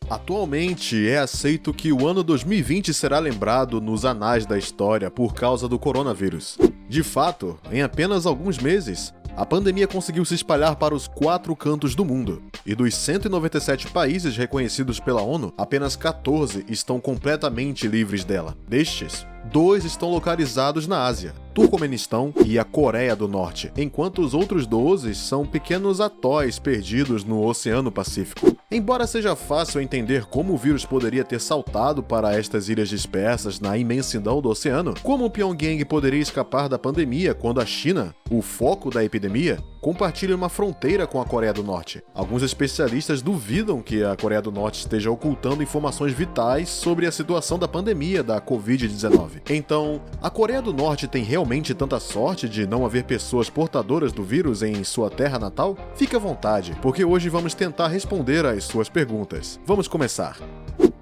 Atualmente é aceito que o ano 2020 será lembrado nos anais da história por causa do coronavírus. De fato, em apenas alguns meses, a pandemia conseguiu se espalhar para os 4 cantos do mundo, e dos 197 países reconhecidos pela ONU, apenas 14 estão completamente livres dela. Destes, 2 estão localizados na Ásia, Turcomenistão e a Coreia do Norte, enquanto os outros 12 são pequenos atóis perdidos no Oceano Pacífico. Embora seja fácil entender como o vírus poderia ter saltado para estas ilhas dispersas na imensidão do oceano, como Pyongyang poderia escapar da pandemia quando a China, o foco da epidemia, compartilha uma fronteira com a Coreia do Norte. Alguns especialistas duvidam que a Coreia do Norte esteja ocultando informações vitais sobre a situação da pandemia da Covid-19. Então, a Coreia do Norte tem realmente tanta sorte de não haver pessoas portadoras do vírus em sua terra natal? Fique à vontade, porque hoje vamos tentar responder às suas perguntas. Vamos começar.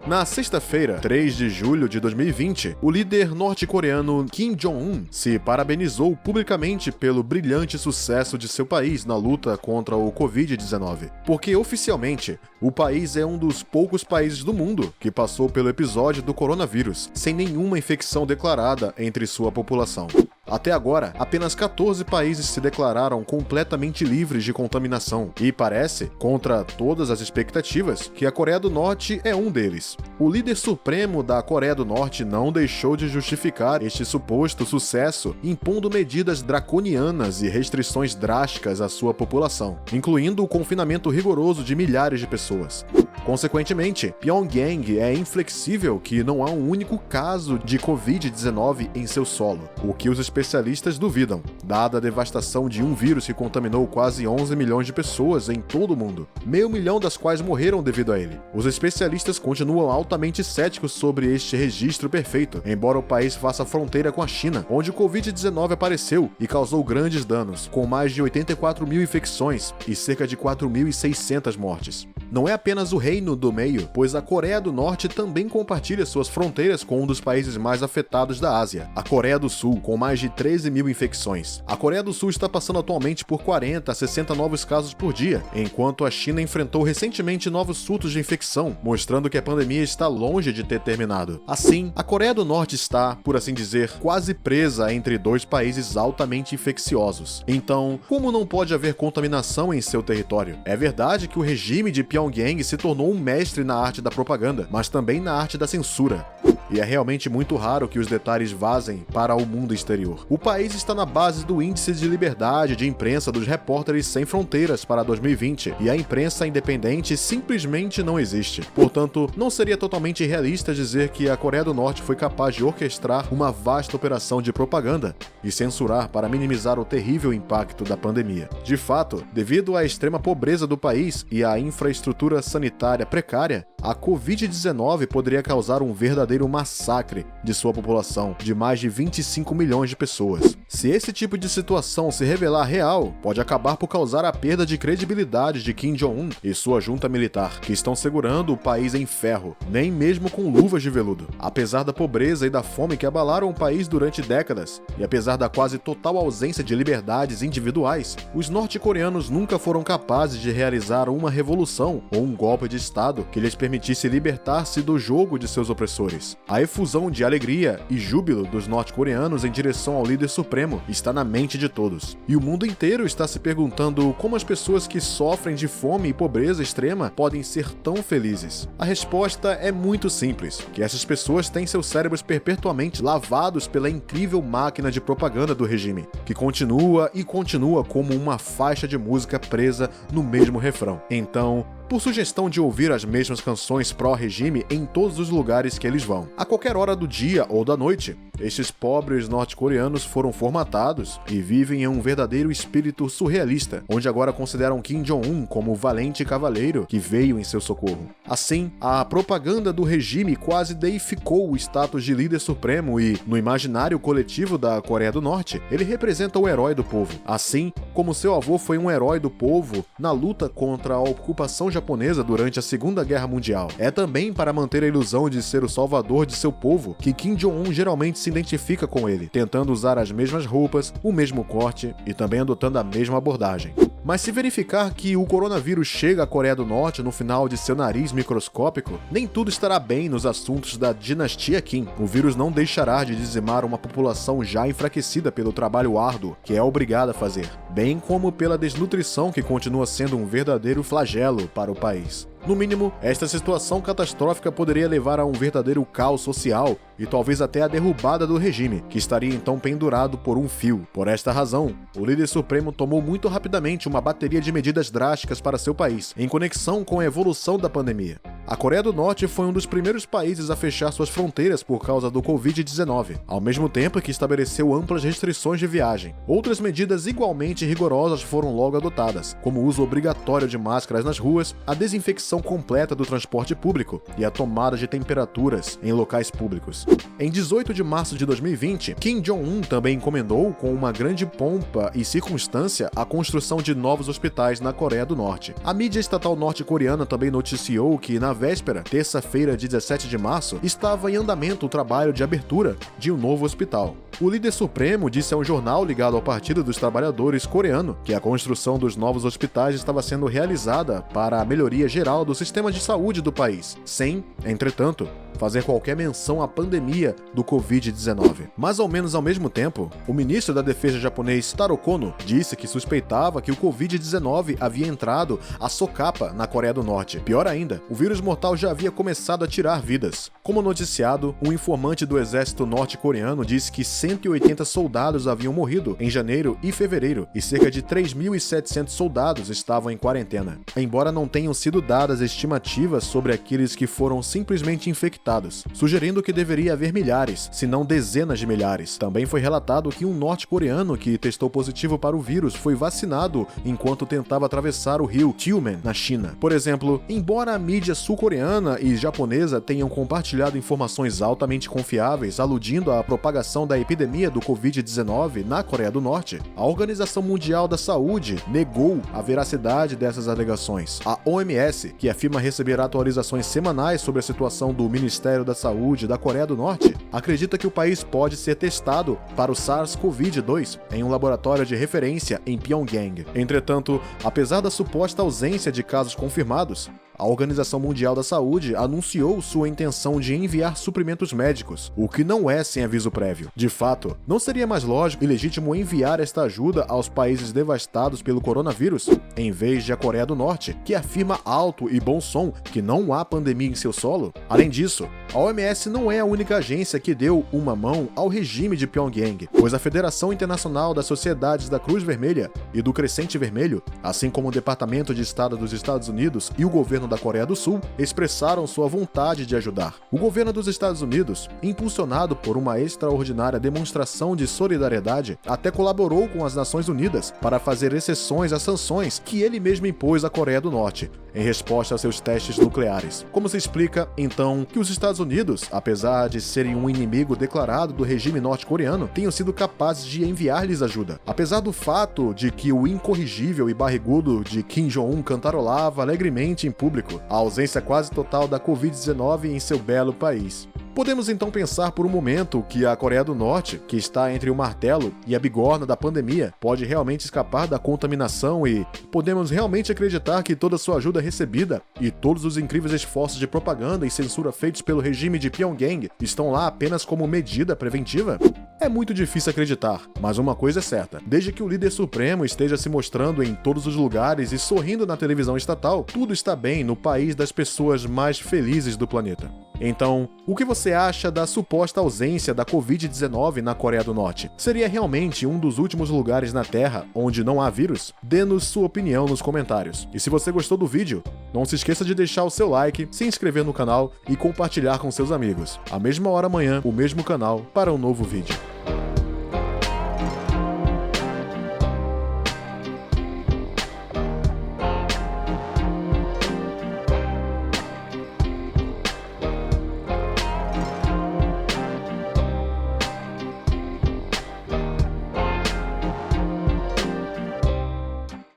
Na sexta-feira, 3 de julho de 2020, o líder norte-coreano Kim Jong-un se parabenizou publicamente pelo brilhante sucesso de seu país na luta contra o Covid-19, porque oficialmente o país é um dos poucos países do mundo que passou pelo episódio do coronavírus sem nenhuma infecção declarada entre sua população. Até agora, apenas 14 países se declararam completamente livres de contaminação, e parece, contra todas as expectativas, que a Coreia do Norte é um deles. O líder supremo da Coreia do Norte não deixou de justificar este suposto sucesso, impondo medidas draconianas e restrições drásticas à sua população, incluindo o confinamento rigoroso de milhares de pessoas. Consequentemente, Pyongyang é inflexível que não há um único caso de Covid-19 em seu solo, o que os especialistas duvidam, dada a devastação de um vírus que contaminou quase 11 milhões de pessoas em todo o mundo, meio milhão das quais morreram devido a ele. Os especialistas continuam altamente céticos sobre este registro perfeito, embora o país faça fronteira com a China, onde o Covid-19 apareceu e causou grandes danos, com mais de 84 mil infecções e cerca de 4.600 mortes. Não é apenas o reino do meio, pois a Coreia do Norte também compartilha suas fronteiras com um dos países mais afetados da Ásia, a Coreia do Sul, com mais de 13 mil infecções. A Coreia do Sul está passando atualmente por 40 a 60 novos casos por dia, enquanto a China enfrentou recentemente novos surtos de infecção, mostrando que a pandemia está longe de ter terminado. Assim, a Coreia do Norte está, por assim dizer, quase presa entre 2 países altamente infecciosos. Então, como não pode haver contaminação em seu território? É verdade que o regime de Pyongyang se tornou um mestre na arte da propaganda, mas também na arte da censura. E é realmente muito raro que os detalhes vazem para o mundo exterior. O país está na base do Índice de Liberdade de Imprensa dos Repórteres Sem Fronteiras para 2020, e a imprensa independente simplesmente não existe. Portanto, não seria totalmente realista dizer que a Coreia do Norte foi capaz de orquestrar uma vasta operação de propaganda e censurar para minimizar o terrível impacto da pandemia. De fato, devido à extrema pobreza do país e à infraestrutura sanitária precária, a Covid-19 poderia causar um verdadeiro massacre de sua população, de mais de 25 milhões de pessoas. Se esse tipo de situação se revelar real, pode acabar por causar a perda de credibilidade de Kim Jong-un e sua junta militar, que estão segurando o país em ferro, nem mesmo com luvas de veludo. Apesar da pobreza e da fome que abalaram o país durante décadas, e apesar da quase total ausência de liberdades individuais, os norte-coreanos nunca foram capazes de realizar uma revolução ou um golpe de Estado que lhes permitisse libertar-se do jogo de seus opressores. A efusão de alegria e júbilo dos norte-coreanos em direção ao líder supremo está na mente de todos. E o mundo inteiro está se perguntando como as pessoas que sofrem de fome e pobreza extrema podem ser tão felizes. A resposta é muito simples, que essas pessoas têm seus cérebros perpetuamente lavados pela incrível máquina de propaganda do regime, que continua e continua como uma faixa de música presa no mesmo refrão. Então, por sugestão de ouvir as mesmas canções pró-regime em todos os lugares que eles vão, a qualquer hora do dia ou da noite, estes pobres norte-coreanos foram formatados e vivem em um verdadeiro espírito surrealista, onde agora consideram Kim Jong-un como o valente cavaleiro que veio em seu socorro. Assim, a propaganda do regime quase deificou o status de líder supremo e, no imaginário coletivo da Coreia do Norte, ele representa o herói do povo. Assim como seu avô foi um herói do povo na luta contra a ocupação japonesa durante a Segunda Guerra Mundial. É também para manter a ilusão de ser o salvador de seu povo que Kim Jong-un geralmente se identifica com ele, tentando usar as mesmas roupas, o mesmo corte e também adotando a mesma abordagem. Mas se verificar que o coronavírus chega à Coreia do Norte no final de seu nariz microscópico, nem tudo estará bem nos assuntos da dinastia Kim. O vírus não deixará de dizimar uma população já enfraquecida pelo trabalho árduo que é obrigada a fazer, bem como pela desnutrição que continua sendo um verdadeiro flagelo para o país. No mínimo, esta situação catastrófica poderia levar a um verdadeiro caos social e talvez até a derrubada do regime, que estaria então pendurado por um fio. Por esta razão, o líder supremo tomou muito rapidamente uma bateria de medidas drásticas para seu país, em conexão com a evolução da pandemia. A Coreia do Norte foi um dos primeiros países a fechar suas fronteiras por causa do Covid-19, ao mesmo tempo que estabeleceu amplas restrições de viagem. Outras medidas igualmente rigorosas foram logo adotadas, como o uso obrigatório de máscaras nas ruas, a desinfecção completa do transporte público e a tomada de temperaturas em locais públicos. Em 18 de março de 2020, Kim Jong-un também encomendou com uma grande pompa e circunstância a construção de novos hospitais na Coreia do Norte. A mídia estatal norte-coreana também noticiou que na véspera, terça-feira, 17 de março, estava em andamento o trabalho de abertura de um novo hospital. O líder supremo disse a um jornal ligado ao Partido dos Trabalhadores coreano que a construção dos novos hospitais estava sendo realizada para a melhoria geral do sistema de saúde do país, sem, entretanto, fazer qualquer menção à pandemia do Covid-19. Mas ao menos ao mesmo tempo, o ministro da Defesa japonês Taro Kono disse que suspeitava que o Covid-19 havia entrado a socapa na Coreia do Norte. Pior ainda, o vírus mortal já havia começado a tirar vidas. Como noticiado, um informante do exército norte-coreano disse que 180 soldados haviam morrido em janeiro e fevereiro e cerca de 3.700 soldados estavam em quarentena. Embora não tenham sido dadas estimativas sobre aqueles que foram simplesmente infectados, sugerindo que deveria haver milhares, se não dezenas de milhares. Também foi relatado que um norte-coreano que testou positivo para o vírus foi vacinado enquanto tentava atravessar o rio Tyumen, na China. Por exemplo, embora a mídia sul-coreana e japonesa tenham compartilhado informações altamente confiáveis aludindo à propagação da epidemia do Covid-19 na Coreia do Norte, a Organização Mundial da Saúde negou a veracidade dessas alegações. A OMS, que afirma receber atualizações semanais sobre a situação do Ministério da Saúde da Coreia do Norte, acredita que o país pode ser testado para o SARS-CoV-2 em um laboratório de referência em Pyongyang. Entretanto, apesar da suposta ausência de casos confirmados, a Organização Mundial da Saúde anunciou sua intenção de enviar suprimentos médicos, o que não é sem aviso prévio. De fato, não seria mais lógico e legítimo enviar esta ajuda aos países devastados pelo coronavírus, em vez de a Coreia do Norte, que afirma alto e bom som que não há pandemia em seu solo? Além disso, a OMS não é a única agência que deu uma mão ao regime de Pyongyang, pois a Federação Internacional das Sociedades da Cruz Vermelha e do Crescente Vermelho, assim como o Departamento de Estado dos Estados Unidos e o governo da Coreia do Sul, expressaram sua vontade de ajudar. O governo dos Estados Unidos, impulsionado por uma extraordinária demonstração de solidariedade, até colaborou com as Nações Unidas para fazer exceções às sanções que ele mesmo impôs à Coreia do Norte, em resposta aos seus testes nucleares. Como se explica, então, que os Estados Unidos, apesar de serem um inimigo declarado do regime norte-coreano, tenham sido capazes de enviar-lhes ajuda? Apesar do fato de que o incorrigível e barrigudo de Kim Jong-un cantarolava alegremente em público a ausência quase total da Covid-19 em seu belo país. Podemos então pensar por um momento que a Coreia do Norte, que está entre o martelo e a bigorna da pandemia, pode realmente escapar da contaminação e podemos realmente acreditar que toda sua ajuda recebida e todos os incríveis esforços de propaganda e censura feitos pelo regime de Pyongyang estão lá apenas como medida preventiva? É muito difícil acreditar, mas uma coisa é certa: desde que o líder supremo esteja se mostrando em todos os lugares e sorrindo na televisão estatal, tudo está bem no país das pessoas mais felizes do planeta. Então, o que você acha da suposta ausência da Covid-19 na Coreia do Norte? Seria realmente um dos últimos lugares na Terra onde não há vírus? Dê-nos sua opinião nos comentários. E se você gostou do vídeo, não se esqueça de deixar o seu like, se inscrever no canal e compartilhar com seus amigos. À mesma hora amanhã, o mesmo canal, para um novo vídeo.